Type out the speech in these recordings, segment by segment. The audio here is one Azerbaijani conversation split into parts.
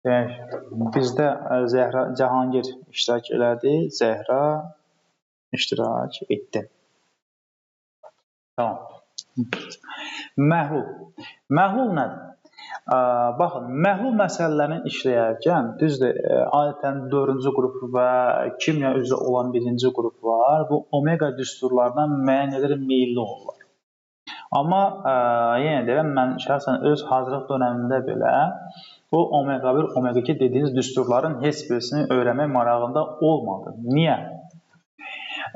Demək, bizdə Zəhra Cahangir iştirak elədi, Zəhra iştirak etdi. Tamam. Məhlul. Məhlul nədir? Baxın, məhlul məsələlərini işləyərkən, düzdür, adətən 4-cü qrup və kimya üzrə olan 1-ci qrup var. Bu omega düsturlarına müəyyən qədər meyilli olurlar. Amma yenə deyirəm, mən şəxsən öz hazırlıq dönəmində belə bu omega 1, omega 2 dediyiniz düsturların heç birisini öyrənmək marağında olmadım. Niyə?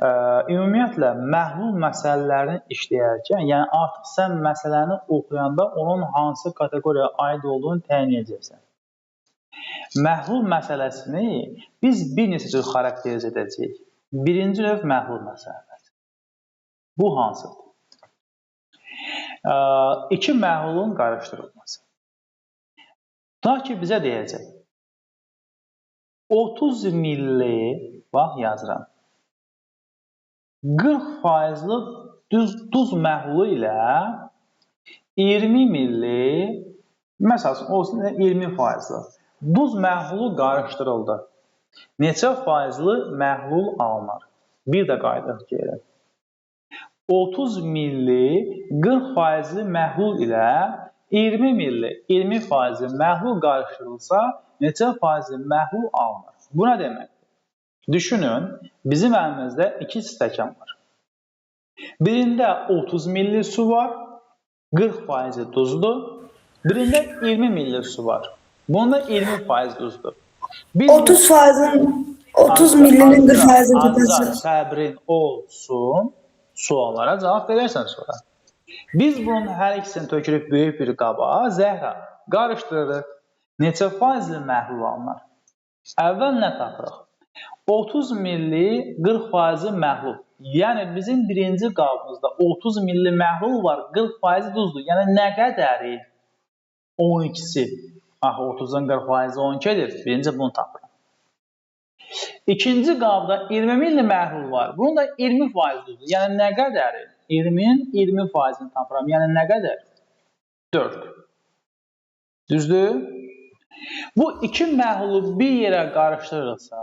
Ümumiyyətlə, məhlul məsələlərini işləyərkən, yəni artıq sən məsələni oxuyanda onun hansı kateqoriyaya aid olduğunu təyin edəcəksən. Məhlul məsələsini biz bir neçə cür xarakteriz edəcəyik. Birinci növ məhlul məsələdir. Bu hansıdır? İki məhlulun qarışdırılması. Ta ki, bizə deyəcək, 30 milli, bax yazıram, 40% duz məhlulu ilə 20 milli, məsələn, olsun 20% duz məhlulu qarışdırıldı. Neçə faizli məhlul alınır? Bir də qayıdaq gəlin. 30 milli 40% məhlul ilə 20 milli 20% məhlul qarışdırılsa, neçə faizli məhlul alınır? Bu nə demək? Düşünün, bizim əlimizdə 2 stəkan var. Birində 30 milli su var, 40% duzdur. Birində 20 milli su var. Bunda 20% duzdur. 30 millinin 40%'ni tutacaq. Səbrin olsun, suallara cavab verərsən sonra. Biz bunun hər ikisini tökürüb böyük bir qaba, Zəhra, qarışdırırıq. Neçə faizli məhlul alınır? Əvvəl nə tapırıq? 30 milli 40% məhlul. Yəni bizim birinci qabımızda 30 milli məhlul var, 40% duzdur. Yəni nə qədəri? 12'si. Axı 30'un 40%'i 12'dir. Birinci bunu tapırıq. İkinci qabda 20 milli məhlul var. Bunun da 20% duzdur. Yəni nə qədəri? 20'nin 20%'ini tapıram. Yəni nə qədər? 4. Düzdür? Bu iki məhlulu bir yerə qarışdırırsa,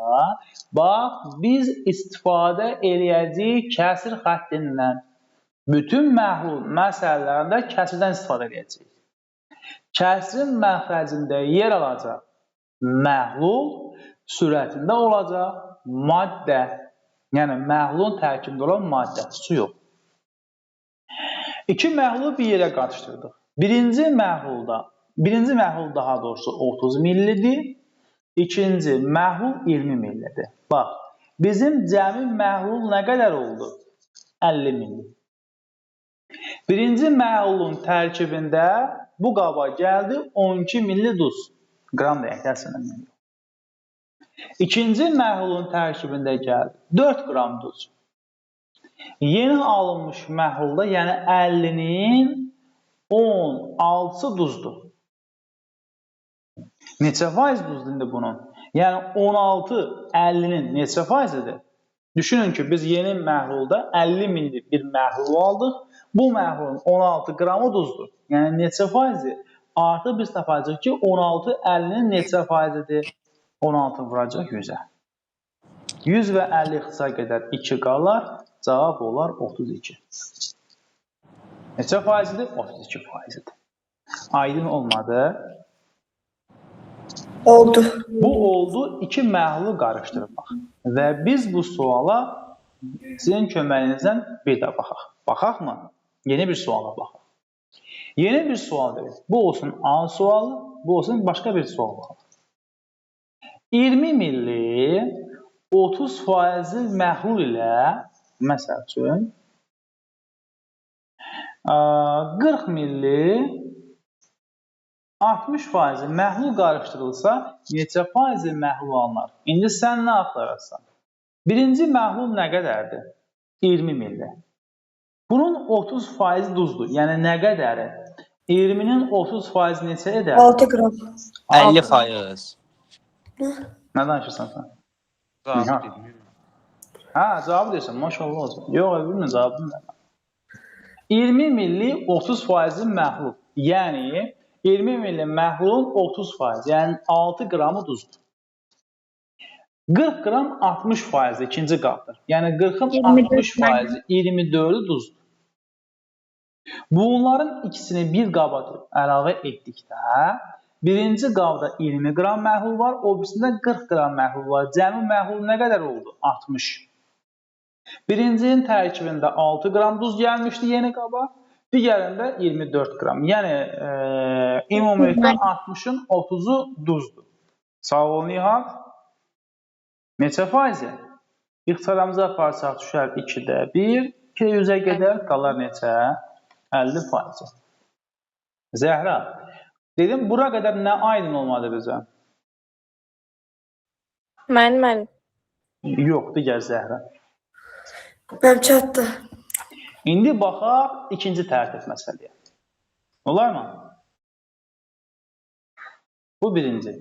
bax, biz istifadə eləyəcəyik kəsir xəttindən. Bütün məhlul məsələlərində kəsirdən istifadə eləyəcəyik. Kəsirin məxrəcində yer alacaq məhlul, sürətində olacaq maddə. Yəni, məhlulun tərkibində olan maddə, su yox. İki məhlulu bir yerə qarışdırdıq. Birinci məhlul daha doğrusu 30 millidir. İkinci məhlul 20 millidir. Bax, bizim cəmi məhlul nə qədər oldu? 50 milli. Birinci məhlulun tərkibində bu qaba gəldi 12 milli duz. Qram deyək, dərsənə milli. İkinci məhlulun tərkibində gəldi 4 qram duz. Yeni alınmış məhlulda, yəni 50'nin 16'sı duzdur. Neçə faiz duzdur indi bunun? Yəni 16 50'nin neçə faizidir? Düşünün ki, biz yeni məhlulda 50 milli bir məhlul aldıq. Bu məhlulun 16 qramı duzdur. Yəni neçə faizi? Artıq biz tapacaq ki, 16 50'nin neçə faizidir? 16 vuracaq 100'ə. 100 və 50 ixtisar qədər 2 qalar. Cavab olar 32. Neçə faizidir? 32 faizidir. Aydın olmadı. Oldu. Bu oldu iki məhlulu qarışdırmaq. Və biz bu suala sizin köməyinizdən bir də baxaq. Baxaq mı? Yeni bir suala baxaq. Yeni bir sual verir. Bu olsun A sualı, bu olsun başqa bir sual baxaq. 20 milli 30% məhlul ilə, məsəl üçün, 40 milli 60% məhlul qarışdırılsa, neçə faizi məhlul alınır? İndi sən nə axtarırsan? Birinci məhlul nə qədərdir? 20 milli. Bunun 30% duzdur. Yəni nə qədəri? 20'nin 30% neçə edər? 6 qram. 50%. Nə danışırsan sən? Cavabı bilmiyorum. Ha, cavabı deyirsən, maşallah olsun. Yox, bilmirəm, cavabı bilmirəm. 20 milli 30% məhlul. Yəni, 20 milli məhlulun 30%, yəni 6 qramı duzdur. 40 qram 60% ikinci qabdır. Yəni 40-ın 60%, 24-ü duzdur. Bunların ikisini bir qaba əlavə etdikdə, birinci qabda 20 qram məhlul var, o birisində 40 qram məhlul var. Cəmi məhlul nə qədər oldu? 60. Birincinin tərkibində 6 qram duz gəlmişdi yeni qaba, digərində 24 qram. Yəni, ümumilikdə 60-ın 30-u duzdur. Sağ ol, Nihat. Neçə faizi? İxtisarımıza aparsaq düşər 2-də 1, 2-də 100-ə gedər, qalar neçə? 50%. Zəhra, dedim, bura qədər nə aydın olmadı bizə? Mən. Yox, digər Zəhra. Mənim çatdı. İndi baxaq ikinci tərtib məsələyə. Olar mı? Bu birinci.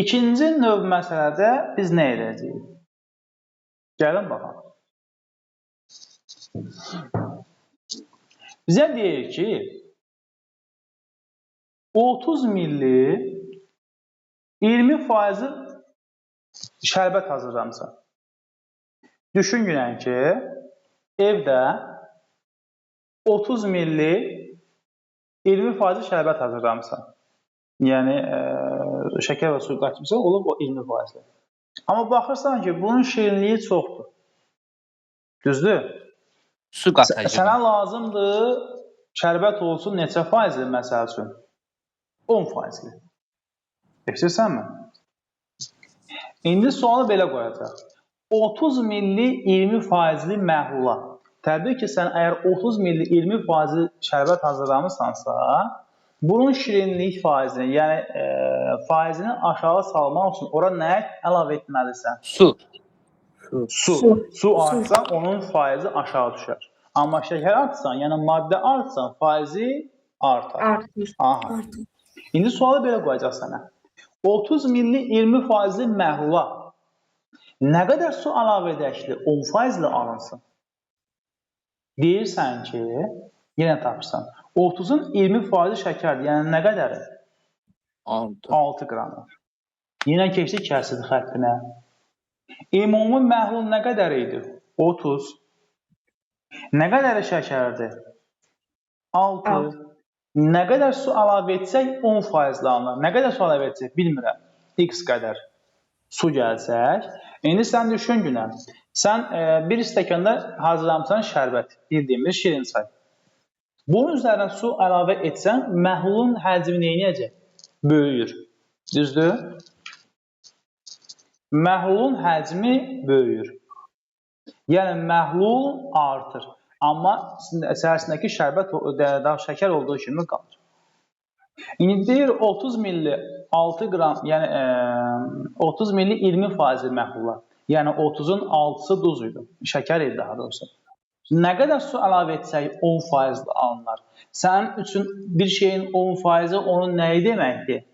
İkinci növ məsələdə biz nə edəcəyik? Gəlin baxaq. Bizə deyir ki, 30 milli 20% şərbət hazırlamısan. Düşünün ki, evdə 30 milli 20% şərbət hazırlamısan. Yəni, şəkər və su qatmışsan, olub o 20%. Amma baxırsan ki, bunun şirinliyi çoxdur. Düzdür? Su qatacaq. Sənə lazımdır, şərbət olsun neçə faizli məsəl üçün? 10 faizli. Eşirsənmi? İndi sualı belə qoyacaq. 30 milli 20 faizli məhlula. Təbii ki, sən əgər 30 milli 20 faizli şərbət hazırlamırsansa, bunun şirinlik faizini, yəni faizini aşağı salmaq üçün ora nə əlavə etməlisən? Su artsa, onun faizi aşağı düşər. Amma şəkər artsan, yəni maddə artsan, faizi artar. Aha. İndi sualı belə qoyacaq sənə. 30 milli 20 faizli məhlula nə qədər su əlavə edək ki, 10 faizli alınsın? Deyirsən ki, yenə tapırsan. 30-un 20 faizi şəkərdir, yəni nə qədərir? 6 qramdır. Yenə keçdik kəsid xəttinə. Ümumi məhlul nə qədər idi? 30. Nə qədər şəkərdir? 6. Nə qədər su əlavə etsək 10% alınır. Nə qədər su əlavə etsək bilmirəm. X qədər su gəlsək. İndi sən düşün günə. Sən bir stəkanda hazırlamısan şərbət, bildiyimiz şirin çay. Bunun üzərinə su əlavə etsən, məhlulun həcmi neynəyəcək? Böyüyür. Düzdür? Məhlulun həcmi böyüyür. Yəni, məhlul artır. Amma içərisindəki şərbət, şəkər olduğu kimi qalır. İndi deyir 30 milli 6 qram, yəni 30 milli 20% məhlullar. Yəni 30-un 6-sı duz idi. Şəkər idi daha doğrusu. Nə qədər su əlavə etsək 10% alınır. Sənin üçün bir şeyin 10%-i onun nəyi deməkdir?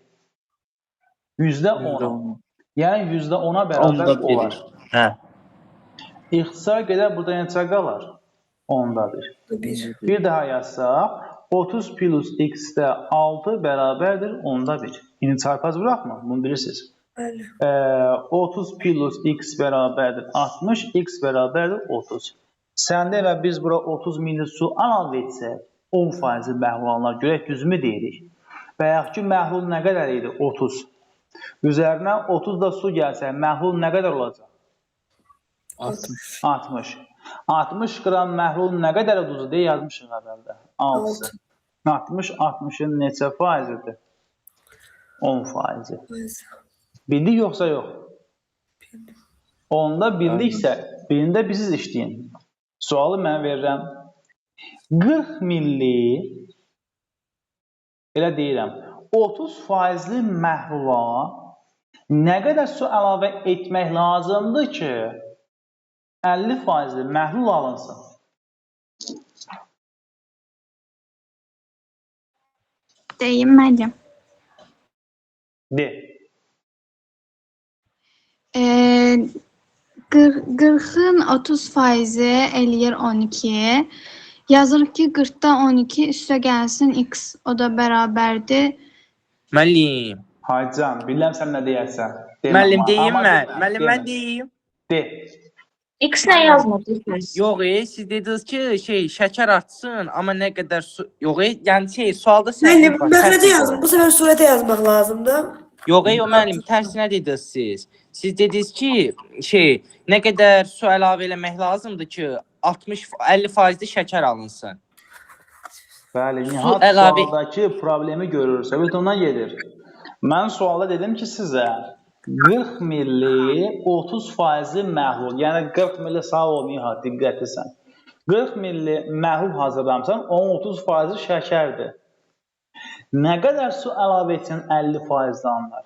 %10. Yəni %10-a bərabər olar. İxtisar qədər burada neçə qalar? 10-da 1. Bir daha yazsaq, 30 plus x-də 6 bərabərdir 10-da 1. İndi çarpaz bıraxma, bunu bilirsiniz. 30 plus x bərabərdir 60, x bərabərdir 30. Səndə və biz bura 30 milli su əlavə etsək, 10% məhlul alınır. Görək düzmü deyirik. Və yaxud ki, məhlul nə qədər idi? 30. Üzərinə 30 da su gəlsə, məhlul nə qədər olacaq? 60. 60 qram məhlul nə qədər duzu deyə yazmışıq əvvəldə? 6. 60, 60-ın neçə faizidir? 10%. Bildik yoxsa yox? Onda bildiksə, birində biziz işləyin. Sualı mən verirəm. 40 milli, elə deyirəm, 30%li məhlula nə qədər su əlavə etmək lazımdır ki, 50%li məhlul alınsın? Deyim məncə. De. 40-ın 30%-i eləyir 12. Yazırıq ki 40'da 12 üstə gəlsin x. O da bərabərdir. Müəllim. Haycan, bilirəm sən nə deyərsən. Müəllim deyim Amma mən. demə, Müəllim demə. mən deyim. De. X nə yazmadınız? Yox, siz dediniz ki, şəkər artsın, amma nə qədər su... Yox, yəni sualda Müəllim, səhv var. məxrəcə tərsini yazın. qoyun. Bu səfər surətə yazmaq lazımdır. Yox, müəllim, tərsinə dediniz siz. Siz dediniz ki, nə qədər su əlavə eləmək lazımdır ki, 60-50% şəkər alınsın. Bəli, Su Nihat əlavə- sualdakı problemi görür. Söhbət ondan gedir. Mən sualda dedim ki sizə 40 milli 30% məhlul, yəni 40 milli sağ ol Nihat, diqqətlisən. 40 milli məhlul hazırlamsan, onun 30% şəkərdir. Nə qədər su əlavə etsən 50% alınır.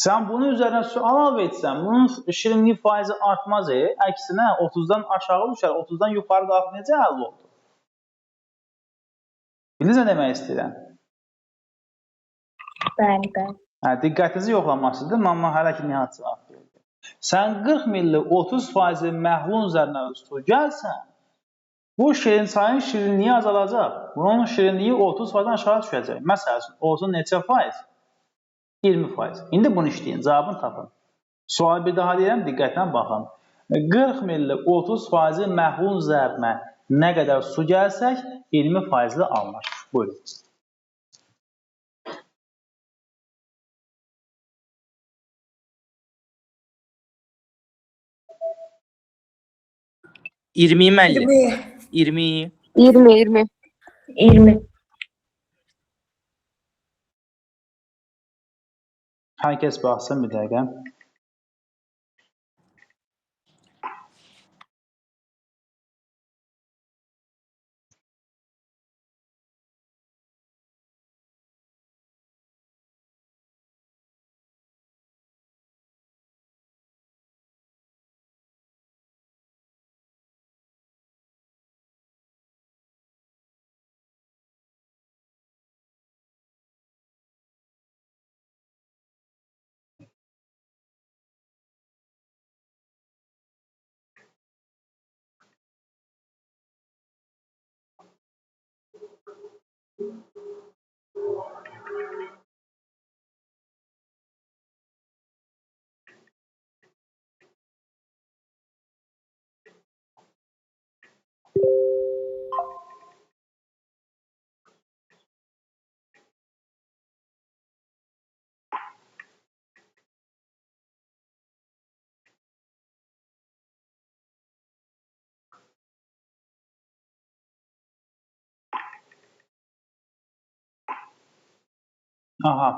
Sən bunun üzərinə su əlavə etsən, bunun şirinlik faizi artmaz. Əksinə 30-dan aşağı düşər, 30-dan yuxarı qalxıb necə həll oldu? Bildiniz nə demək istəyirəm? Bəli, bəli. Diqqətinizi yoxlamasıdır, amma hələ ki Nihat cavab verdi. Sən 40 milli 30% məhlulun üzərinə su gəlsən, bu şirin çayın şirinliyi azalacaq. Bunun şirinliyi 30%-dan aşağı düşəcək. Məsələn, olsun neçə faiz? 20%. İndi bunu işləyin, cavabını tapın. Sualı bir daha deyirəm, diqqətlə baxın. 40 milli 30% məhlulun üzərinə nə qədər su gəlsək, 20%-li alınır. Buyurun. $20 müəllim. 20. 20. 20. Hər kəs baxsın bir dəqiqə. Aha.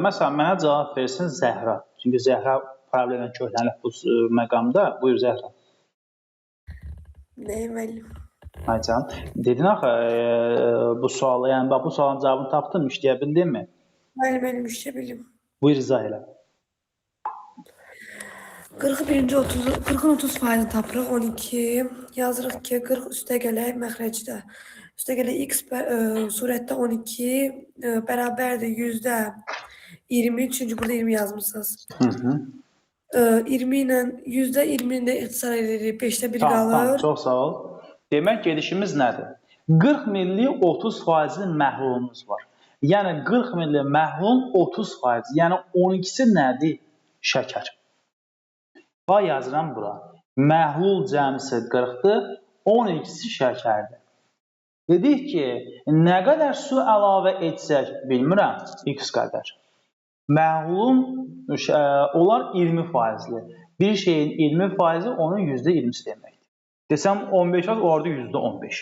Məsələn, mənə cavab versin Zəhra. Çünki Zəhra problemlə köklənib bu məqamda. Buyur Zəhra. Nə müəllim? Aycan. Dedin axı bu sualı, yəni bax bu sualın cavabını tapdım, işləyə bildinmi? Müəllim, işlə bildim. Buyur izah elə. 40'ın 30% tapırıq 12. Yazırıq ki 40 üstə gələk məxrəcdə. Üstə gələk x surətdə 12 bərabərdir %20. Çünki burada 20 yazmışsınız. 20 ilə %20'ni də ixtisar edirik. 5'də 1 Tamam, qalır. çox sağ ol. Demək gedişimiz nədir? 40 milli 30% məhlulumuz var. Yəni 40 milli məhlulun 30%, yəni 12'si nədir? Şəkər. Bax yazıram bura. Məhlul cəmsi 40'dır, 12'si şəkərdir. Dedik ki, nə qədər su əlavə etsək, bilmirəm, x qədər. Məhlulun onlar 20%-li. Bir şeyin 20%-i onun %20'si deməkdir. Desəm 15 az, orada %15.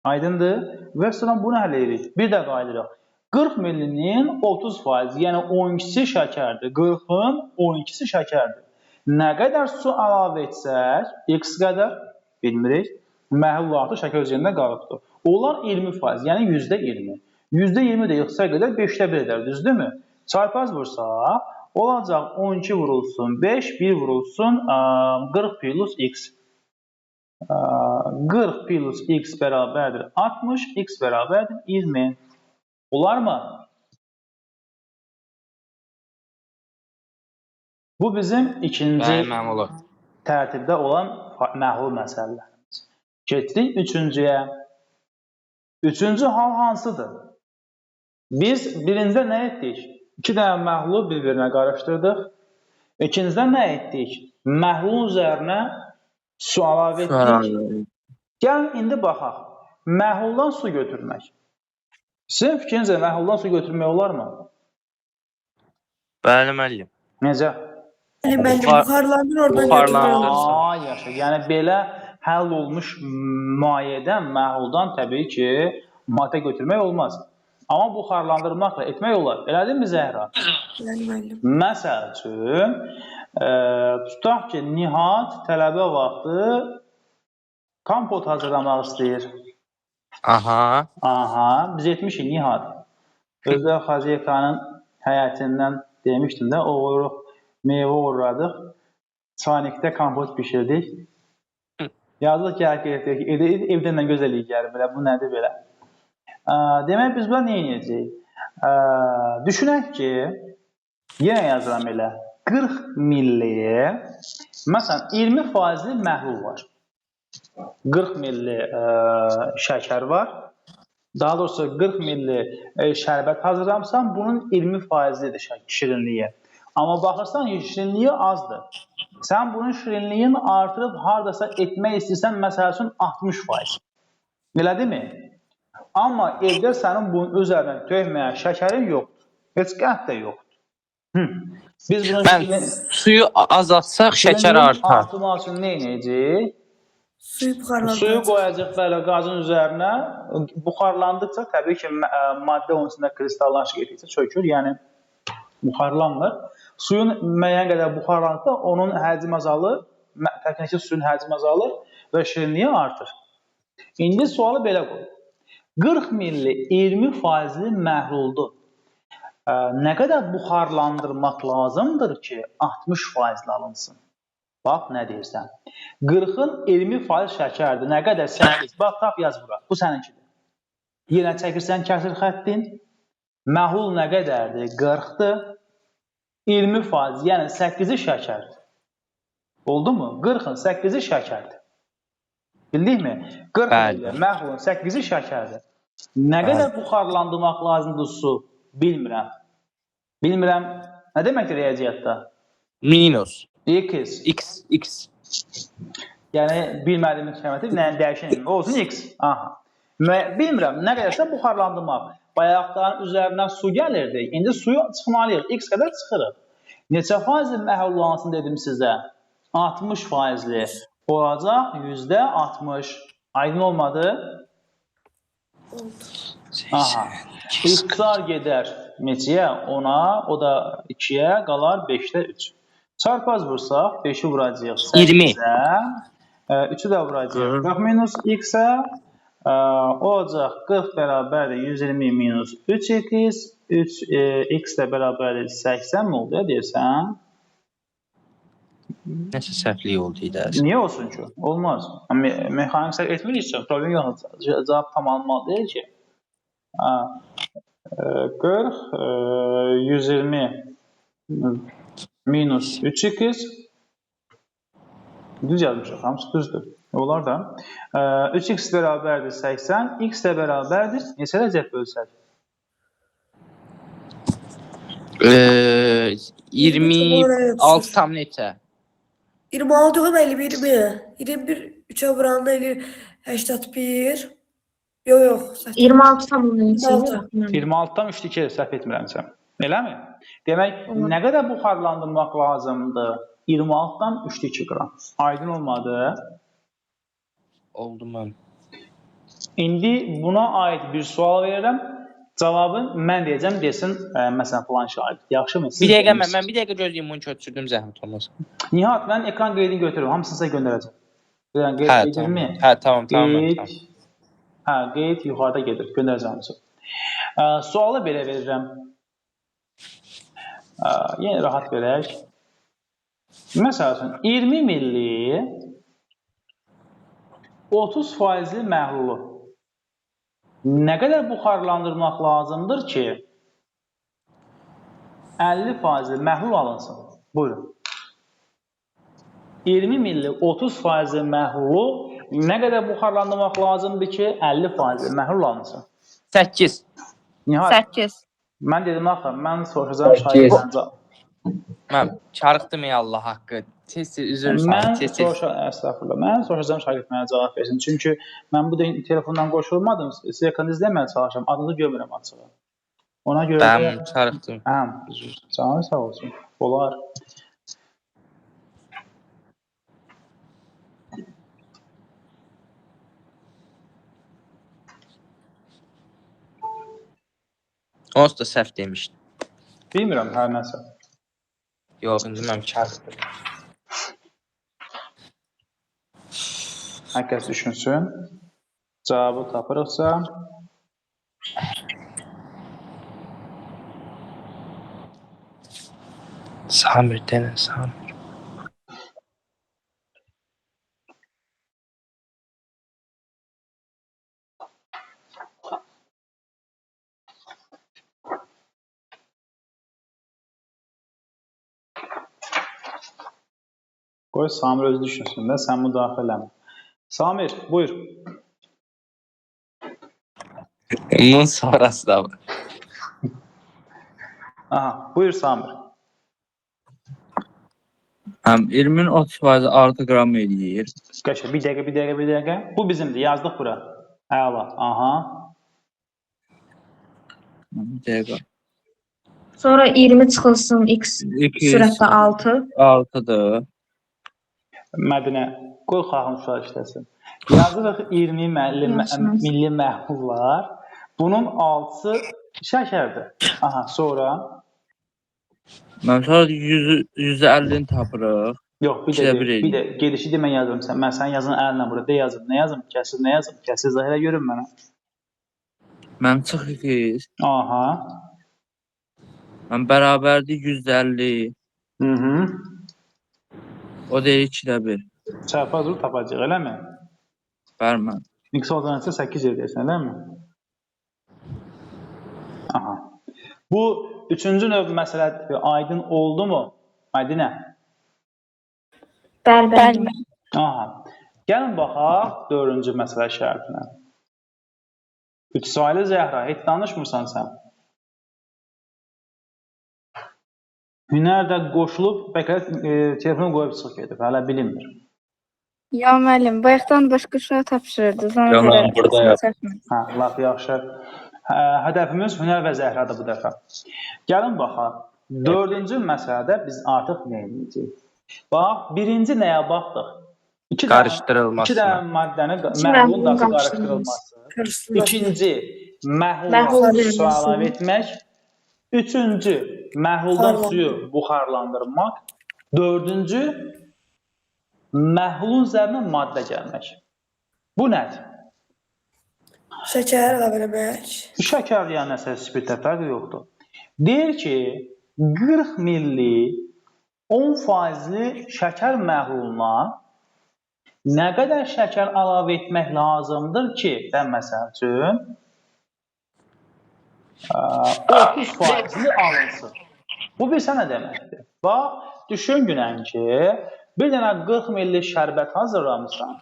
Aydındır? Və sonra bunu həll edirik. Bir də qayıdırıq. 40 millinin 30%, yəni 12'si şəkərdir. 40'ın 12'si şəkərdir. Nə qədər su əlavə etsək, x qədər, bilmirik, məhlul artıq şəkər üzərində qalıbdır. Onlar 20%, yəni %20. %20 də x-ə qədər 5'də 1 edər, düzdürmü? Çarpaz vursa, olacaq 12 vurulsun 5, 1 vurulsun 40 plus x. 40 plus x bərabərdir 60, x bərabərdir 20. Olar mı? Bu bizim ikinci tərtibdə olan məhlul məsələlərimiz. Keçdik üçüncüyə. Üçüncü hal hansıdır? Biz birincide nə etdik? İki dənə məhlulu bir-birinə qarışdırdıq. İkincidə nə etdik? Məhlulun üzərinə su əlavə etdik. Gəl, indi baxaq. Məhluldan su götürmək. Sizin fikrinizə məhluldan su götürmək olarmı? Bəli, müəllim. Necə? Müəllim, buxarlandır oradan buxarlandır. götürürlər. Yaşa. Yəni belə həll olmuş mayedən, məhluldan təbii ki, maddə götürmək olmaz. Amma buxarlandırmaqla etmək olar. Elədinmi Zəhra? Bəli, müəllim. Məsəl üçün, tutaq ki, Nihat tələbə vaxtı kompot hazırlamaq istəyir. Aha. Biz etmişik Nihat. Özdə Xaziyekanın həyətindən demişdim də, oğuruq, meyvə uğurladıq. Çaynikdə kompot pişirdik. Yazıq gələk, evdən də gözəl iyi gəlir belə, bu nədir belə? Demək, biz buna nə edəcəyik? Düşünək ki, yenə yazıram elə, 40 milliyə, məsələn, 20% məhlul var. 40 milli şəkər var. Daha doğrusu 40 milli şərbət hazırlamısan, bunun 20%-dir şirinliyi. Amma baxırsan ki, şirinliyi azdır. Sən bunun şirinliyini artırıb haradasa etmək istəyirsən, məsəl üçün 60%. Elə deyilmi? Amma evdə sənin bunun üzərinə tökməyə şəkərin yoxdur. Heç qət də yoxdur. Biz bunun suyu azaltsaq şəkər artar. Artırmaq üçün nə edəcəyik? Suyu buxarlandıracaq. Suyu qoyacaq belə qazın üzərinə. Buxarlandıqca təbii ki, maddə onun içində kristallaşıq etdikcə çökür, yəni buxarlanmır. Suyun müəyyən qədər buxarlandıqda onun həcmi azalır, təkcə suyun həcmi azalır və şirinliyi artır. İndi sualı belə qoy. 40 milli 20%li məhluldur. Nə qədər buxarlandırmaq lazımdır ki, 60%li alınsın? Bax, nə deyirsən? 40-ın 20% şəkərdir. Nə qədər 8? Bax, tap yaz bura. Bu səninkidir. Yenə çəkirsən kəsir xəttin. Məhlul nə qədərdir? 40-dır. 20%, yəni 8-i şəkərdir. Oldu mu? 40-ın 8-i şəkərdir. Bildikmi? 40 milli məhlulun 8-i şəkərdir. Nə qədər buxarlandırmaq lazımdır su? Bilmirəm. Bilmirəm. Nə deməkdir riyaziyyatda? Minus. X. X. Yəni, bilmədiyimiz kəməti dəyişən olsun X. Bilmirəm, nə qədərsə buxarlandırmaq. Bayaqların üzərindən su gəlirdi. İndi suyu çıxmalıyıq. X qədər çıxırıq. Neçə faizli məhullansın dedim sizə? 60%li olacaq. %60. Aydın olmadı? İxtisar gedər neçəyə? 10-a, o da 2-yə, qalar 5-də 3. Çarpaz vursaq, 5-i vuracaq 8-ə, 3-ü də vuracaq 40 minus x-ə, olacaq 40 bərabərdir 120 minus 3x, 3x də bərabərdir 80 mi oldu ya deyirsən? Nəsə səhvlik oldu idərsən. Niyə olsun ki? Olmaz. Mexanik səhv etmiriksə, problem yox, cavab tam alınmalı deyil ki. 40, 120 minus 3x, düz yazmışıq, hamısı düzdür. Onlar da 3x bərabərdir 80, x də bərabərdir, neçə dərəcə bölsək? 26 tam neçə? 26 yox, 20. 21 3-ə vuranda 81. Yox. 26 tam neçə? 26-dan 3-2 səhv etmirəmsə. Eləmi? Demək, nə qədər buxarlandırmaq lazımdır? 26-dan 3-2 qram. Aydın olmadı? Oldu mən. İndi buna aid bir sual verirəm. Cavabı mən deyəcəm, desin, məsələn, falan şahid. Yaxşı mı? Bir dəqiqə mən bir dəqiqə gözləyim, bunu köçürdüm, zəhmət olmaz. Nihat, mən ekran qeydini götürürüm. Hamısını sizə göndərəcəm. Tamam. Qeyd yuxarıda gedir. Göndərəcəm hamısı. Sualı belə verirəm. Yenə rahat verək. Məsələn, 20 milli 30%li məhlulu nə qədər buxarlandırmaq lazımdır ki 50%li məhlul alınsın? Buyurun. 20 milli 30%li məhlulu Nə qədər buxarlandırmaq lazımdır ki, 50% məhlul alınsın? 8. Nihayət. 8. Mən dedim axı, mən soruşacağım şagirdlərin cavabını. Mən çarıqdım ey Allah haqqı. Tez-tez üzr istəyirəm. Tez-tez. Əstəğfurullah. Mən soruşacağım şagird mənə cavab versin. Çünki mən bu telefondan qoşulmadım. Siz ekranı izləməyə çalışıram. Adınızı görmürəm açığı. Ona görə də... Mən çarıqdım. Canı sağ olsun. Olar. Onsuz da səhv demişdim. Bilmirəm, hər nəsə. Yox, indi mən çarıqdım. Hər kəs düşünsün. Cavabı tapırıqsa... Samir denən, Samir. Qoy Samir özü düşünsün də, sən müdaxilə eləmə. Samir, buyur. Bunun sonrası da var. Aha, buyur Samir. Həm 20-nin 30% artı qram eləyir. Qəşə, bir dəqiqə. Bu bizimdir, yazdıq bura. Əla, aha. Bir dəqiqə. Sonra 20 çıxılsın x 200 sürətdə 6. 6-dır. Mədinə, qoy xalqın uşaq işləsin. Yazırıq 20 milli məhlul var. Bunun 6'sı şəkərdir. Aha, sonra... Mən sonra 150-ni tapırıq. Yox, bir də gedişi demə yazırım sən. Mən sən yazın əlinlə burada yazım. Nə yazım? Kəsir, nə yazım? Kəsir zahirə görün mənə. Mən çıx 200. Aha. Mən bərabərdir 150. Hı-hı. O deyir 2-də 1. Çarpaz vur tapacaq, eləmi? Bərmən. X olacaqsa 8 edərsən, eləmi? Aha. Bu üçüncü növ məsələ aydın oldu mu? Mədinə? Bəli. Aha. Gəlin baxaq dördüncü məsələ şərtinə. Üçsaylı Zəhra, heç danışmırsan sən. Hünər də qoşulub, bəlkə telefonu qoyub çıx gedib, hələ bilinmir. Ya müəllim, bayaqdan başqa uşaq tapşırırdı. Ya mən buradayam. Hə, laf yaxşı. Hədəfimiz Hünər və Zəhradır bu dəfə. Gəlin baxaq. Dördüncü məsələdə biz artıq nə edəcəyik? Bax, birinci nəyə baxdıq? Qarışdırılması. 2 dənə maddəni, məhlulun daşı qarışdırılması. İkinci, məhluldan su əlavə etmək. Üçüncü, məhluldan suyu buxarlandırmaq. Dördüncü, məhlulun üzərinə maddə gəlmək. Bu nədir? Şəkər əlavə eləmək. Şəkər yəni nəsə spirtə fərqi yoxdur. Deyir ki, 40 milli 10% şəkər məhluluna nə qədər şəkər əlavə etmək lazımdır ki, məsəl üçün 30% alınsın. Bu bir sənə deməkdir. Bax, düşün günən ki, bir dənə 40 milli şərbət hazırlamısan.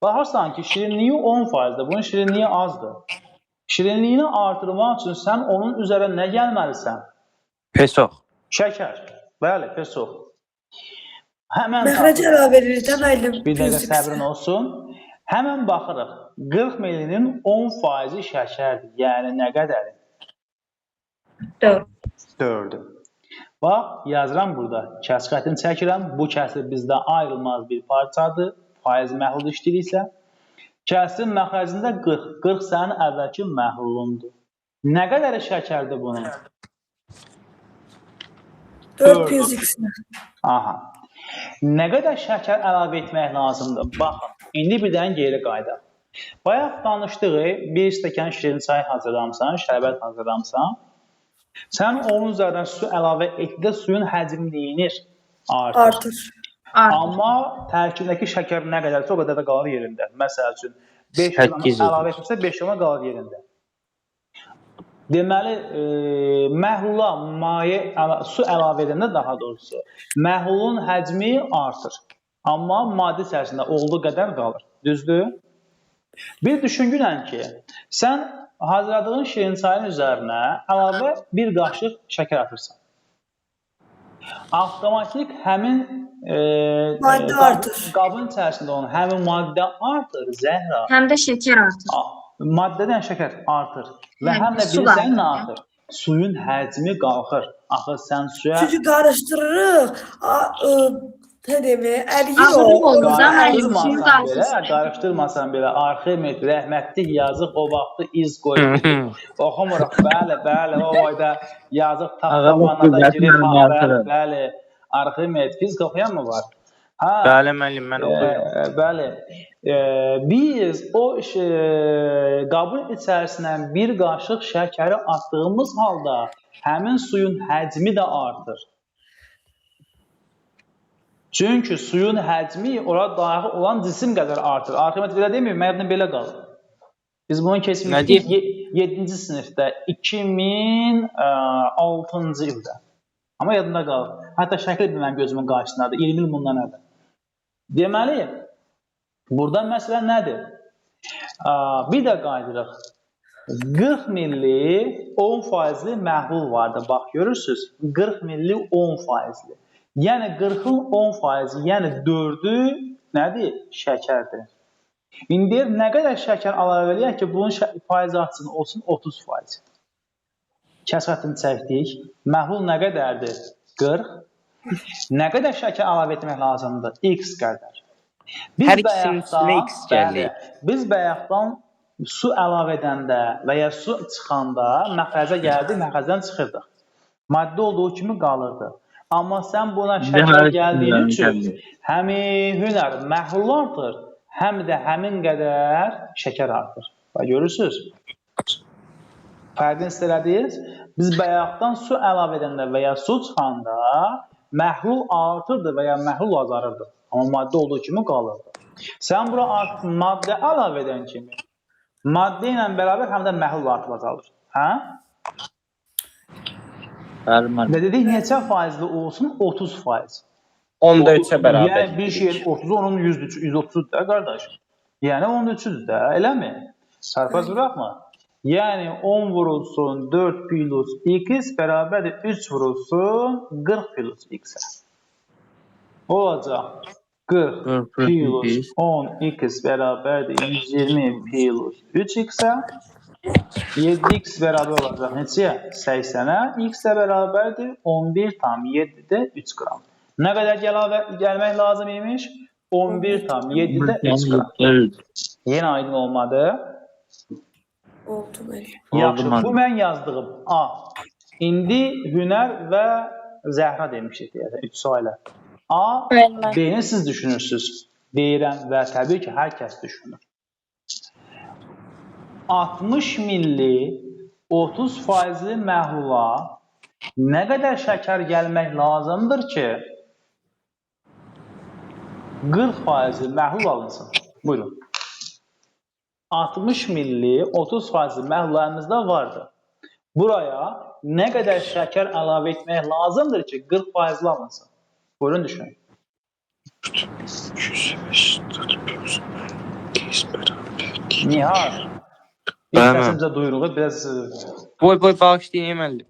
Baxırsan ki, şirinliyi 10%-dir, bunun şirinliyi azdır. Şirinliyini artırmaq üçün sən onun üzərə nə gəlməlisən? Pesox. Şəkər. Bəli, pesox. Məxrəci əlavə edilir də müəllim. Bir dəqiqə səbrin olsun. Həmən baxırıq. 40 millinin 10% şəkərdir. Yəni nə qədərir? 4-dür. Bax, yazıram burada. Kəsrətini çəkirəm. Bu kəsir bizdə ayrılmaz bir parçadır. Faiz məhlul işləyirsə. Kəsirin məxrəcində 40. 40 sənin əvvəlki məhlulundur. Nə qədər şəkərdir bunun? 400x. Aha. Nə qədər şəkər əlavə etmək lazımdır? Baxın, indi bir dənə geri qayıdaq. Bayaq danışdığı bir stəkan şirin çay hazırlamısan, şərbət hazırlamsan, sən onun üzərindən su əlavə etdikdə suyun həcmliyini artır. Amma tərkibindəki şəkər nə qədərsə o qədər də qalır yerində. Məsəl üçün 5 kilo əlavə etmişsə 5 kilo qalır yerində. Deməli, məhlula su əlavə edəndə daha doğrusu, məhlulun həcmi artır. Amma maddi içərisində olduğu qədər qalır. Düzdür? Bir düşüngünən ki, sən hazırladığın şirin çayın üzərinə əlavə bir qaşıq şəkər atırsan. Avtomatik həmin Maddə artır. qabın içərisində olan həmin maddə artır, Zəhra. Həm də şəkər artır. Maddədən şəkər artır və Yəni, həm də su bilirsən nə qalxır. artır? Suyun həcmi qalxır. Axı sən suya Çünki qarışdırırıq. Nə demək? Əriyir Ağırlıq o. olur, zaman əriyir. Qarışdırmasan belə Arximet rəhmətli yazıq o vaxtı iz qoyur. Oxumuruq, bəli, o ayda yazıq taxtavanada girib bəli, Arximet fizika oxuyan mı var? Bəli, müəllim, mən oxuyuram. Bəli. Biz o qabın içərisindən bir qaşıq şəkəri atdığımız halda həmin suyun həcmi də artır. Çünki suyun həcmi ora daxil olan cisim qədər artır. Arximet belə demir, məndən belə qalır. Biz bunu keçmişdik 7-ci sinifdə 2006-cı ildə. Amma yadımda qalır. Hətta şəkil mənim gözümün qarşısındadır. 20 il bundan əvvəl. Deməli, burada məsələ nədir? Bir də qayıdırıq. 40 milli 10% məhlul vardı. Bax, görürsünüz? 40 milli 10%. Yəni 40-ın 10%, yəni 4-ü nədir? Şəkərdir. İndi nə qədər şəkər əlavə eləyək ki, bunun faiz artışını olsun 30%. Kəsrətini çəkdik. Məhlul nə qədərdir? 40. Nə qədər şəkər əlavə etmək lazımdır? X qədər. Hər ikisinin üstünə X gəlir. Biz bayaqdan su əlavə edəndə və ya su çıxanda məxrəcə gəldik, məxrəcdən çıxırdıq. Maddə olduğu kimi qalırdı. Amma sən buna şəkər gəldiyi üçün həmin hünər məhlul artır, həm də həmin qədər şəkər artır. Və görürsünüz? Fərqini hiss elədiniz? Biz bayaqdan su əlavə edəndə və ya su çıxanda məhlul artırdı və ya məhlul azalırdı. Amma maddə olduğu kimi qalırdı. Sən bura artıq maddə əlavə edən kimi maddə ilə bərabər həm də məhlul artıb azalır. Hə? Və dedik, neçə faizli olsun? 30%. 14-ə bərabər. Yəni bir şeyin 30-u, onun 130-udur da, qardaş. Yəni 13-üdür də, eləmi? Sərfəz bıraxma. Yəni 10 vurulsun 4 plus x bərabərdir 3 vurulsun 40 plus x-ə. Olacaq 40 plus 10x bərabərdir 120 plus 3x-ə. 7x bərabər olacaq neçəyə? 80-ə. X-ə bərabərdir 11,7-də 3 qram. Nə qədər gəlmək lazım imiş? 11,7-də 3 qram. Yenə aydın olmadı. Oldu mənim. Yaxşı, bu mən yazdığım A. İndi Hünər və Zəhra demişdik deyəsən, 3 sualə. A, B-ni siz düşünürsünüz. Deyirəm və təbii ki, hər kəs düşünür. 60 milli 30% məhlula nə qədər şəkər gəlmək lazımdır ki 40% məhlul alınsın? Buyurun. 60 milli 30% məhlularımızda vardı. Buraya nə qədər şəkər əlavə etmək lazımdır ki 40% alınsın? Buyurun düşünün. Nihar. Səsimizə duyuruğu biraz... Boy bağışlayayım müəllim.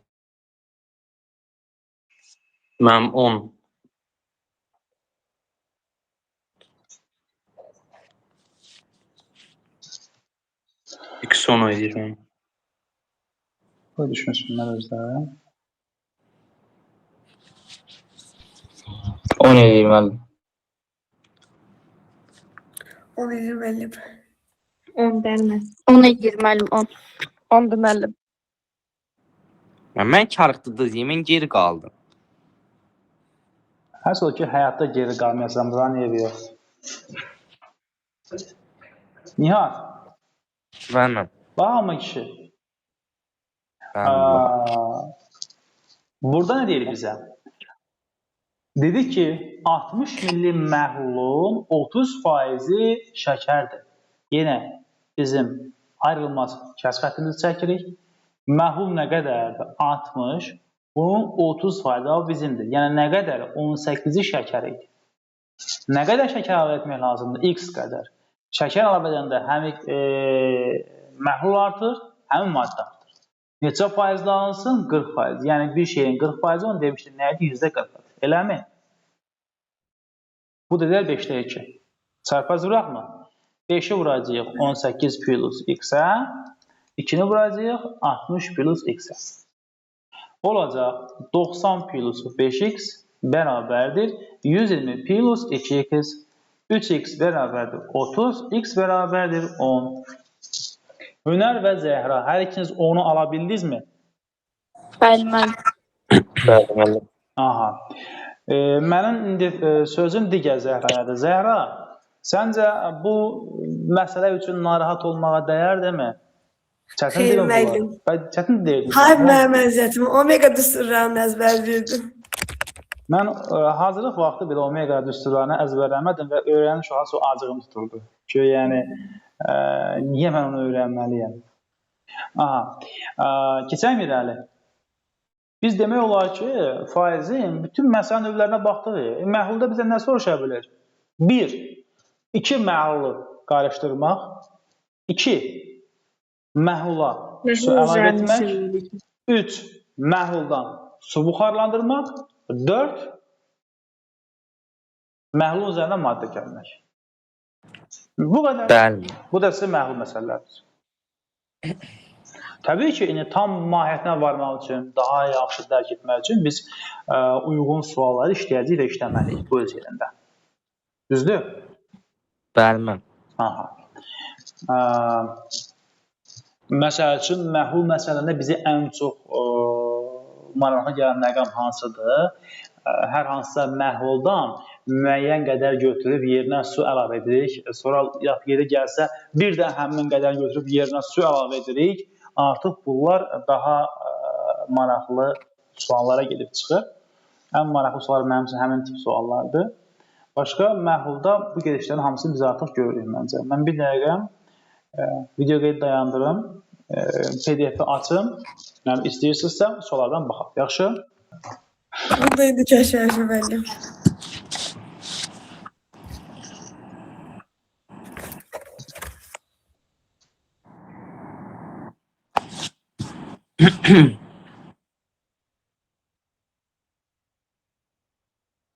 Mənim 10. X10 edirəm. Qoy düşünsünlər özləri. 10 edirəm müəllim. 10 edir müəllim. 10 dərmə. 10 edir müəllim 10. 10'dur müəllim. Mən karıqdıdız, yemin geri qaldım. Həs o ki, həyatda geri qalmayasan, bura niyə yox? Nihar. Bəli. Baxma kişi. Burada nə deyir bizə? Dedi ki, 60 milli məhlulun 30%-i şəkərdir. Yenə bizim ayrılmaz kəsrətimizi çəkirik. Məhlul nə qədərdir? 60. Bunun 30% bizimdir. Yəni nə qədər? 18-i şəkər idi. Nə qədər şəkər əlavə etmək lazımdır? X qədər. Şəkər əlavə edəndə həm məhlul artır, həm maddə artır. Neçə faizlə alınsın? 40%. Yəni bir şeyin 40%, onu demişdik, nə idi? %40. Eləmi? Bu da deyər 5-də 2. Çarpaz vuraqmı? 5-i vuracağıq 18 plus x-ə, 2-ni vuracağıq 60 plus x-ə. Olacaq 90 plus 5x bərabərdir 120 plus 2x, 3x bərabərdir 30, x bərabərdir 10. Hünər və Zəhra, hər ikiniz 10-u ala bildinizmi? Bəli, müəllim. Aha. Mənim indi sözüm digər Zəhrayadır. Zəhra, səncə bu məsələ üçün narahat olmağa dəyər demə? Çətin Xeyr, deyil müəllim. Çətin deyil. Hayır, mənim əziyyətim. Omega düsturlarını əzbərləyirdim. Mən hazırlıq vaxtı belə omega düsturlarını əzbərləmədim və öyrəniş olaraq çox acığım tuturdu. Ki, yəni, niyə mən onu öyrənməliyəm? Aha. Keçək irəli. Biz demək olar ki, faizin bütün məsələ növlərinə baxdıq. Məhlulda bizə nə soruşa bilir? 1. 2 məhlulu qarışdırmaq. 2. Məhlula su əlavə etmək. 3. Məhluldan su buxarlandırmaq. 4. Məhlul üzərinə maddə gəlmək. Bu qədər. Bəli. Bu da sizə məhlul məsələlərdir. Təbii ki, tam mahiyyətinə varmaq üçün, daha yaxşı dərk etmək üçün biz uyğun sualları işləyəcəyik və işləməliyik bu öz yerində. Düzdür? Bəli, müəllim. Aha. Məsəl üçün, məhlul məsələndə bizi ən çox maraqlı gələn məqam hansıdır? Hər hansısa məhluldan müəyyən qədər götürüb yerinə su əlavə edirik. Sonra yeri gəlsə, bir də həmin qədər götürüb yerinə su əlavə edirik. Artıq bunlar daha maraqlı suallara gedib çıxır. Ən maraqlı suallar mənim üçün həmin tip suallardır. Başqa məhlulda bu gedişlərin hamısını biz artıq görürük məncə. Mən bir dəqiqə video qeyd dayandırım, PDF-i açım. Yəni istəyirsinizsə suallardan baxaq. Yaxşı? Burada indi kəşərşi müəllim.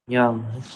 Yalnız.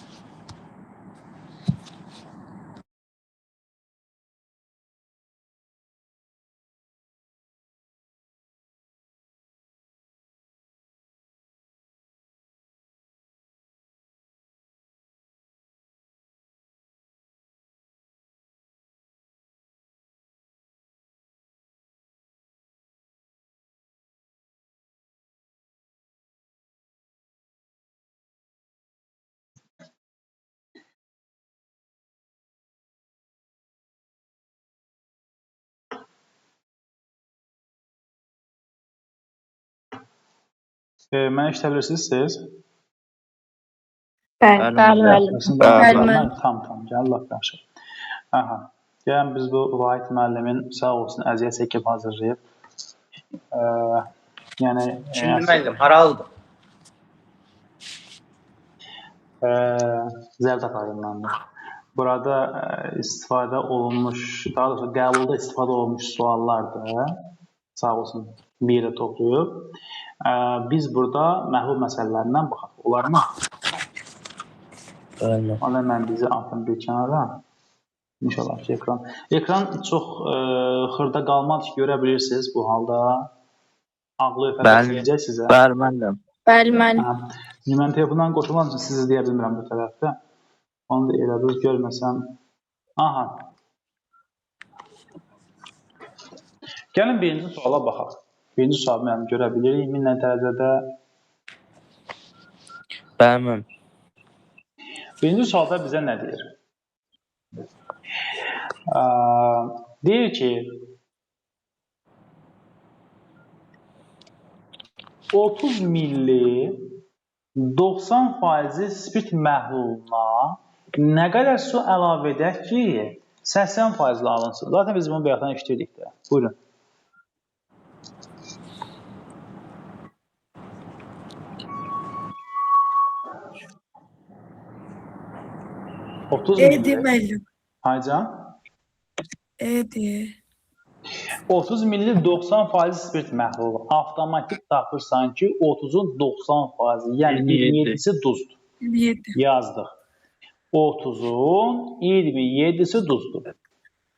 Mənə işləbilirsiniz siz? Bəli, müəllim. Bəli, müəllim. Tamam, gəl laf yaxşı. Aha. Gəlin biz bu Vahid müəllimin sağ olsun əziyyət çəkib hazırlayıb. Yəni Şimdi müəllim, haralıdır? Zərdab rayonundandır. Burada istifadə olunmuş, daha doğrusu qəbulda istifadə olunmuş suallardır. Sağ olsun bir yerə toplayıb. Biz burada məhlul məsələlərindən baxaq. Olarmı? Bəli. Ona mən bizi atım bir kənara. İnşallah ki, ekran çox xırda qalmadı ki, görə bilirsiniz bu halda. Ağlı öfələcək sizə. Bəli, müəllim. Bəli, müəllim. Mən telefondan qoşulmam üçün sizi deyə bilmirəm bu tərəfdə. Onu da elə düz görməsəm. Aha. Gəlin birinci suala baxaq. Birinci sualı mən görə bilirik. 1000 dərəcədə. Bəli, müəllim. Birinci sualda bizə nə deyir? Deyir ki, 30 milli 90% spirt məhluluna nə qədər su əlavə edək ki, 80% alınsın. Zaten biz bunu bayaqdan işləyirdik də. Buyurun. Edi müəllim. Haycan? E'dir. 30 milli 90% spirt məhlulu. Avtomatik tapırsan ki, 30-un 90%, yəni 27. 27-si duzdur. 27. Yazdıq. 30-un 27-si duzdur.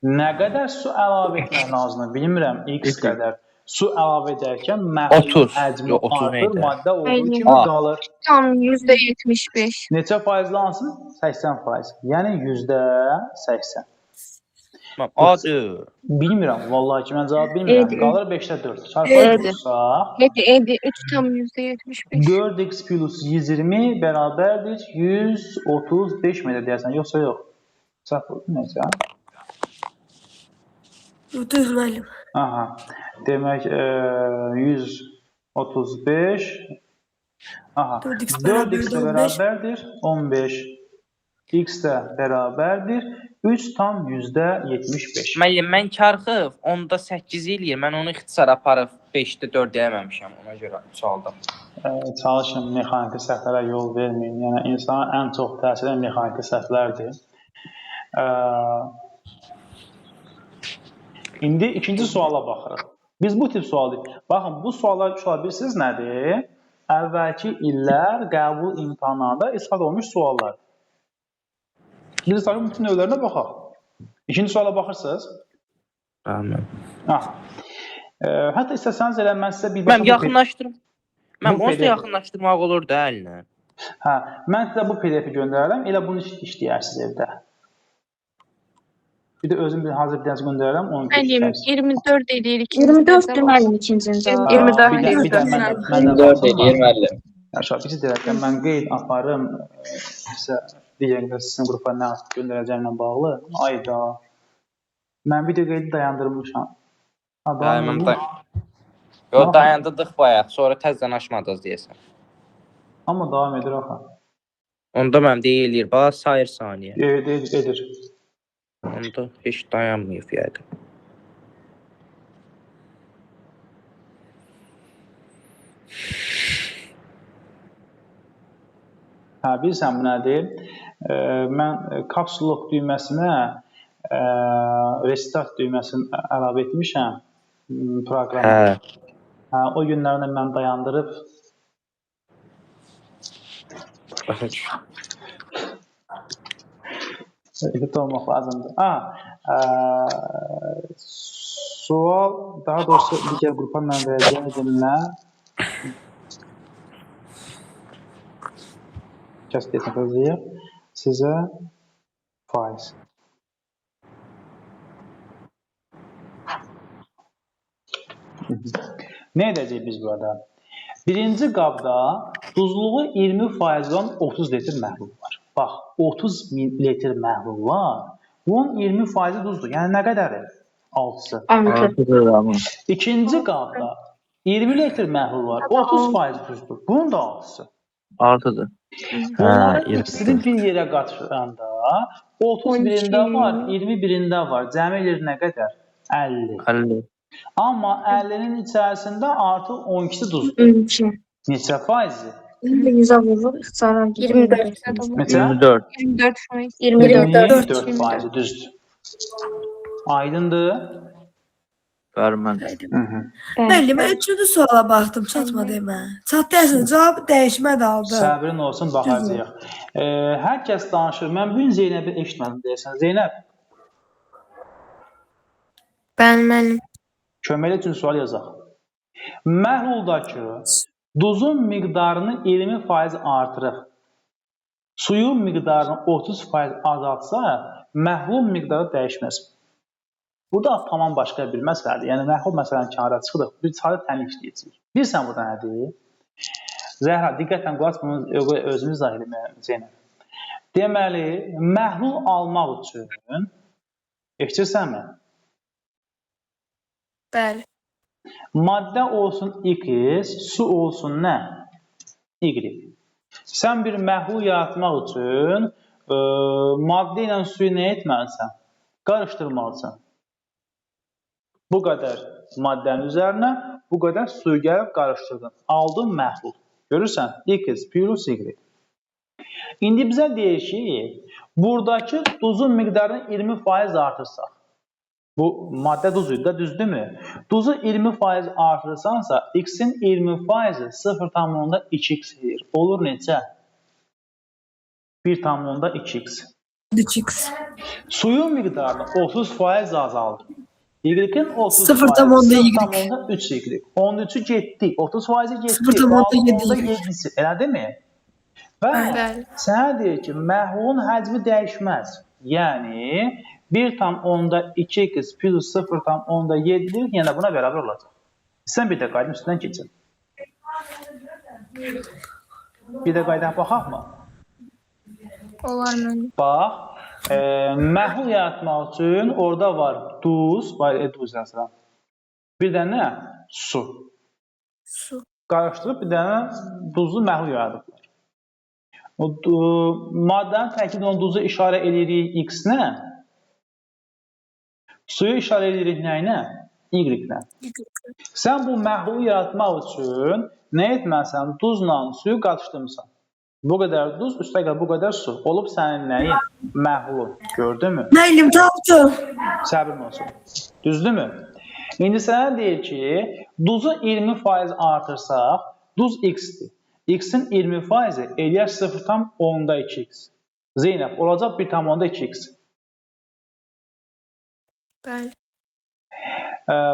Nə qədər su əlavə etmək lazımdır bilmirəm, x qədər. Su əlavə edərkən məhlulun 30. həcmi Yox, 30 artır, neydi? maddə olduğu Aynen. kimi A. qalır. Tam %75. Neçə faizlansın? 80%. Yəni %80. Tamam, A'dır. Bilmirəm, vallahi ki, mən cavab bilmirəm. Edir. Qalır 5-də 4. Çarpı vursaq, Edi 3 tam %75. 4x plus 120 bərabərdir 135 metre deyərsən. Yoxsa yox. Çarpı necə? Düz müəllim. Aha. Demək 135. Aha. 4x 4x də bərabərdir 15. bərabərdir 15. X də bərabərdir 3 tam %75. Müəllim, mən Karxıb onda 8 eləyir. Mən onu ixtisar aparıb 5-də 4 deyəməmişəm. Ona görə çaldım. Çalışın mexaniki səhvlərə yol verməyin. Yəni insana ən çox təsir edən mexaniki səhvlərdir. İndi ikinci suala baxırıq. Biz bu tip sualı, baxın, bu suallar uşaqlar bilirsiniz nədir? Əvvəlki illər qəbul imtahanlarında istifadə olunmuş suallar. Biz sakın bütün növlərinə baxaq. İkinci suala baxırsınız. Bəli. Hətta istəsəniz elə mən sizə bir Mən yaxınlaşdırım. Mən bu onsuz da PDF yaxınlaşdırmaq olur da əlinə. Hə, mən sizə bu PDF-i göndərərəm. Elə bunu işləyərsiniz evdə. Bir də özüm bir hazır bir dənə göndərərəm, onu Müəllim göstərsiniz. 24 eləyir. 24 müəllim ikincinin cavabı. 24 eləyir müəllim. Birisi deyərkən mən qeyd aparım sizə digərində sizin qrupa nə göndərəcəyimlə bağlı. Ayda. Mən video qeydi dayandırmışam. Yox, dayandırdıq bayaq. Sonra təzədən açmadınız deyəsən. Amma davam edir axı. Onda mənim deyir, bax sayır saniyə. Edir. Onda heç dayanmayıb yəqin. Hə, bilirsən bu nədir? Mən caps lock düyməsinə restart düyməsini əlavə etmişəm proqrama. Hə, o günlərdə mən dayandırıb ehtiyatlı olmaq lazımdır. Sual, daha doğrusu digər qrupa mən verəcəyimlə kəsb edəcəyik sizə faiz. Nə edəcəyik biz burada? Birinci qabda duzluğu 20% olan 30 litr məhlul var. Bax, 30 litr məhlul var. Bunun 20% duzdur. Yəni nə qədərir? 6-sı. 6. İkinci qabda 20 litr məhlul var. 30% duzdur. Bunun da 6-sı. 6-dır. Bunların ikisini bir yerə qatıranda 31-də var, 21-də var. Cəmi eləyir nə qədər? 50. 50. Amma 50-nin içərisində artıq 12-si duzdur. 12. Neçə faizi? 100'e vurur, ixtisara 24. Neçə? 24. 24 faiz. 24 faizi düzdür. Aydındır? Bəli mən. Müəllim, mən üçüncü suala baxdım, çatmadı mən. Çatdıyasın, cavab dəyişmə də aldı. Səbrin olsun, baxacaq. Hər kəs danışır. Mən bugün Zeynəbi eşitmədim deyəsən. Zeynəb, Bəli, müəllim. köməkli üçün sual yazaq. Məhluldakı duzun miqdarını 20% artırıb, suyun miqdarını 30% azaltsa, məhlul miqdarı dəyişməz. Burada tamam başqa bir məsələdir. Yəni, məhlul məsələni kənara çıxırıq, bir sadə təmin işləyəcəyik. Bilirsən burada nədir? Zəhra, diqqətlə qulaq, bunu özümüz izah edək Zeynəb. Deməli, məhlul almaq üçün, eşitirsənmi? Bəli. Maddə olsun X, su olsun nə? Y. Sən bir məhlul yaratmaq üçün maddə ilə suyu nə etməlisən? Qarışdırmalısan. Bu qədər maddənin üzərinə bu qədər suyu gəlib qarışdırdın. Aldın məhlul. Görürsən? X plus Y. İndi bizə deyir ki, buradakı duzun miqdarını 20% artırsaq. Bu maddə duz idi də, düzdürmü? Duzu 20% artırırsansa, x-in 20% 0,2x edir. Olur necə? 1,2x. 3x. Suyun miqdarını 30% azaldır. Y-in 30% 0,3. 0,3y. 13'ü getdi, 30% getdi, 0,7. 0,7'si. Elə deyilmi? Və Bəli. sənə deyir ki, məhlulun həcmi dəyişməz. Yəni 1,2x plus 0,7 yenə buna bərabər olacaq. Sən bir də qaydanın üstündən keçin. Bir də qaydana baxaq mı? Olar müəllim. Bax, məhlul yaratmaq üçün orada var duz, duz yazıram. Bir dənə su. Su. Qarışdırıb bir dənə duzlu məhlul yaradıblar. Maddənin tərkibində olan duzu işarə edirik x-nə, suyu işarə edirik nəyinə? Y-nə. Sən bu məhlulu yaratmaq üçün nə etməlisən? Duzla suyu qarışdırmısan. Bu qədər duz, üstə gəl bu qədər su. Olub sənin nəyin? Məhlulun. Gördünmü? Müəllim tapdım. Səbrin olsun. Düzdürmü? İndi sənə deyir ki, duzu 20% artırsaq, duz x-dir. X-in 20% eləyər 0,2x. Zeynəb, olacaq 1,2x. Bəli.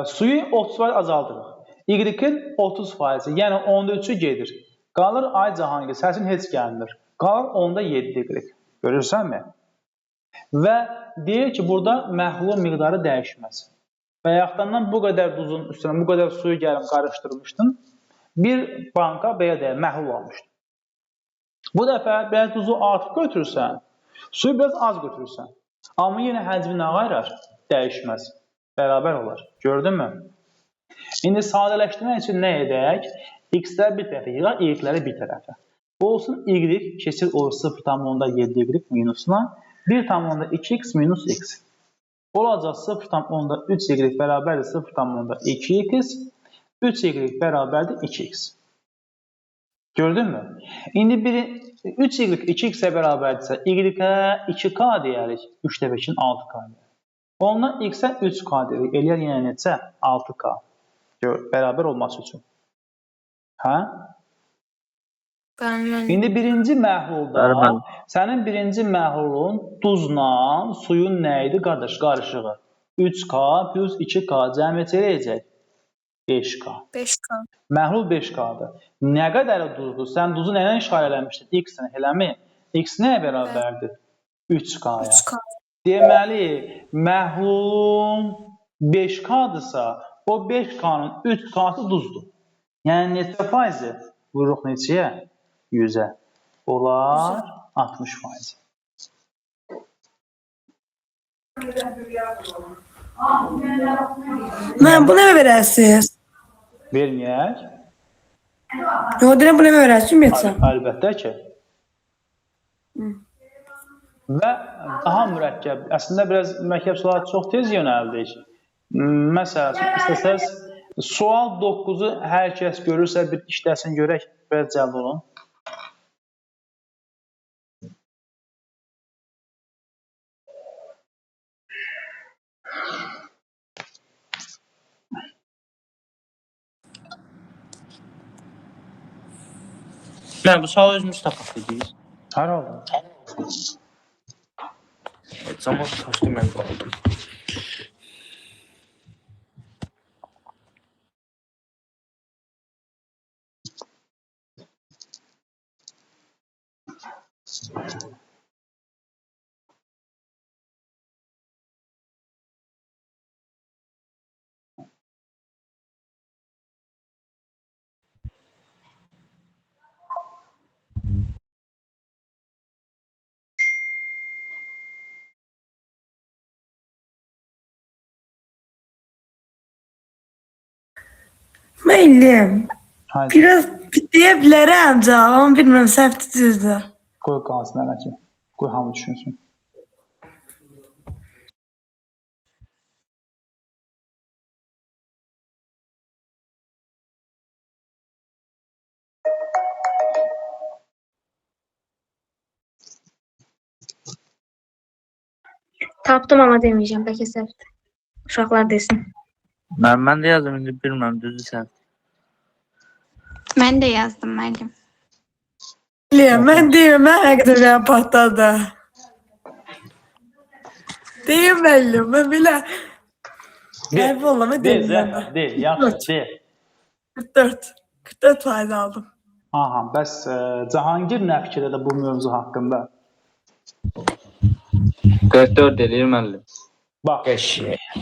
Suyu 30% azaldırıq. Y-in 30%, yəni 13'ü gedir. Qalır ay Cahangir, səsin heç gəlmir. Qalır 7 y. Görürsənmi? Və deyir ki, burada məhlulun miqdarı dəyişməz. Və yaxdandan bu qədər duzun üstünə, bu qədər suyu gəlib qarışdırmışdın. Bir banka belə deyək, məhlul almışdın. Bu dəfə belə duzu artıq götürürsən, suyu biraz az götürürsən. Amma yenə həcmi nə qayrar? Dəyişməz. Bərabər olar. Gördünmü? İndi sadələşdirmək üçün nə edək? X-ləri bir tərəfə yığaq, Y-ləri bir tərəfə. Bu olsun Y keçir olur 0,7y minusuna 1,2x minus x. Olacaq 0,3y bərabərdir 0,2x, 3y bərabərdir 2x. Gördünmü? İndi 3y 2x-ə bərabərdirsə, y-ə 2k deyərik, 3 dəfə 2-nin 6k. Ondan x-ə 3k deyirik, eləyər yenə necə? 6k. Bərabər olması üçün. Hə? Bəli müəllim. İndi birinci məhlulda, sənin birinci məhlulun duzla suyun nə idi? Qarışığı. 3k plus 2k cəmi eləyəcək? 5k. 5k. Məhlul 5k'dır. Nə qədər duzdur? Sən duzu nə ilə işarə eləmişdin? X-lə, eləmi? X nəyə bərabərdir? 3k'ya. 3k. Deməli, məhlulun 5k'dırsa, o 5k'nın 3k'sı duzdur. Yəni, neçə faizi? Vururuq neçəyə? 100'ə. Olar 60%. Mən bunu nə verəsiniz? Verməyək? Yox, deyirəm bunu nə verəsiniz, yetsəm. Əlbəttə ki. Və daha mürəkkəb, əslində biraz mürəkkəb suala çox tez yönəldik. Məsələn, istəsəz, sual 9'u hər kəs görürsə bir işləsin görək, biraz cəlb olun. Mən bu sual özümüz tapaq dedik. Hər halda. Zaman kaçtı mən qaldım. Müəllim, Haydi, biraz deyə bilərəm cavab, amma bilmirəm səhv düzdür. qoy qalsın hələ ki. Qoy hamı düşünsün. Tapdım ama demeyeceğim. Belki səhvdir. Uşaqlar desin. Mən də yazdım indi bilmirəm düzdür sən. Mən də yazdım müəllim. Mən deyim, mən həqiqətən patladı. Deyim müəllim, mən belə qəribə olam, De, deyim Zəhra, de, yaxşı, de. 44% aldım. Aha, bəs Cahangir nə fikirdədir bu mövzu haqqında? 44 eləyir müəllim. Bax,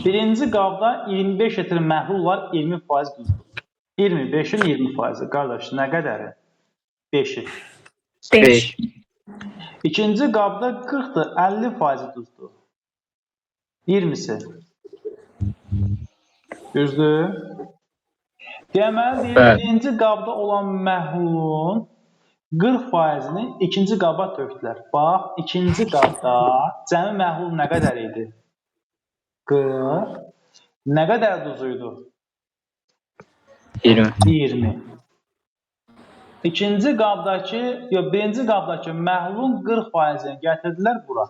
birinci qabda 25 litr məhlul var, 20% duzdur. 25-in 20%, qardaş, nə qədəri? 5-i. 5. İkinci qabda 40-dır, 50% duzdur. 20-si. Düzdür? Deməli, birinci qabda olan məhlulun 40%-ni ikinci qaba tökdülər. Bax, ikinci qabda cəmi məhlul nə qədər idi? 40. Nə qədər duzuydu? 20. İkinci qabdakı, birinci qabdakı məhlulun 40%-ni gətirdilər bura.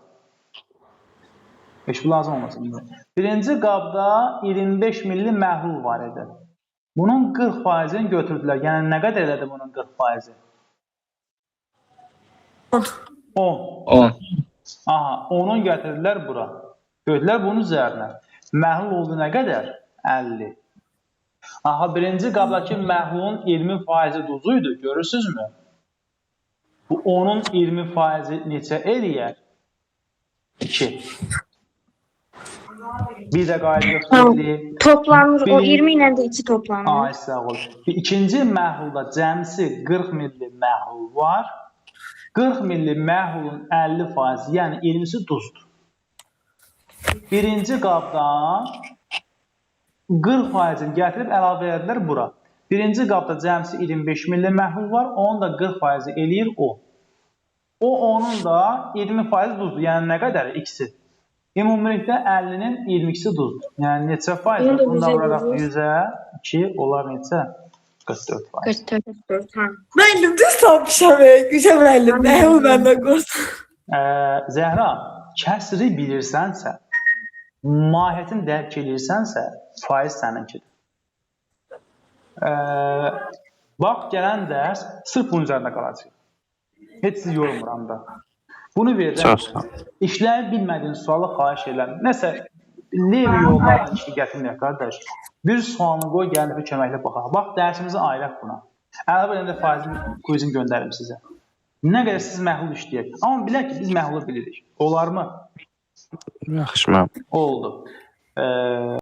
Heç bu lazım olmasın. Birinci qabda 25 milli məhlul var idi. Bunun 40%-ni götürdülər. Yəni, nə qədər elədi bunun 40%-i? 10. Aha, 10'u gətirdilər bura. Götürdülər bunun üzərinə. Məhlul oldu nə qədər? 50. Aha, birinci qabdakı məhlulun 20% duzuydu, görürsünüzmü? Bu 10'un 20% neçə eləyər? 2. Bir də qayda göstərildi. Toplanır. O 20 ilə də 2 toplanır. Ay, sağ ol. İkinci məhlulda cəmsi 40 milli məhlul var. 40 milli məhlulun 50%, yəni 20'si duzdur. Birinci qabdan 40%-ni gətirib əlavə edilər bura. Birinci qabda cəmsi 25 milli məhlul var, onun da 40%-i eləyir o. Onun da 20% duzdur, yəni nə qədər? İkisi. Ümumilikdə 50'nin 22'si duzdur. Yəni neçə faiz? Bunda vuraraq 100'ə 2 olar neçə? 44%. 44. Müəllim, düz tapmışam, gücə müəllim. Nə o məndən qorsun? Zəhra, kəsri bilirsənsə, mahiyyətini dərk edirsənsə, faiz səninkidir. Bax, gələn dərs sırf bunun üzərində qalacaq. Heç sizi yormuram da. Bunu verəcəm. İşləyə bilmədiyin sualı xahiş edirəm. Nəsə, leyli yollarla işi gətirməyək, qardaş. Bir sualını qoy, gəlin bir köməklə baxaq. Bax, dərsimizi ayıraq buna. Əlavə edəndə faizin quizini göndərim sizə. Nə qədər siz məhlul işləyək. Amma bilək ki, biz məhlulu bilirik. Olar mı? Yaxşı, mənim. Oldu.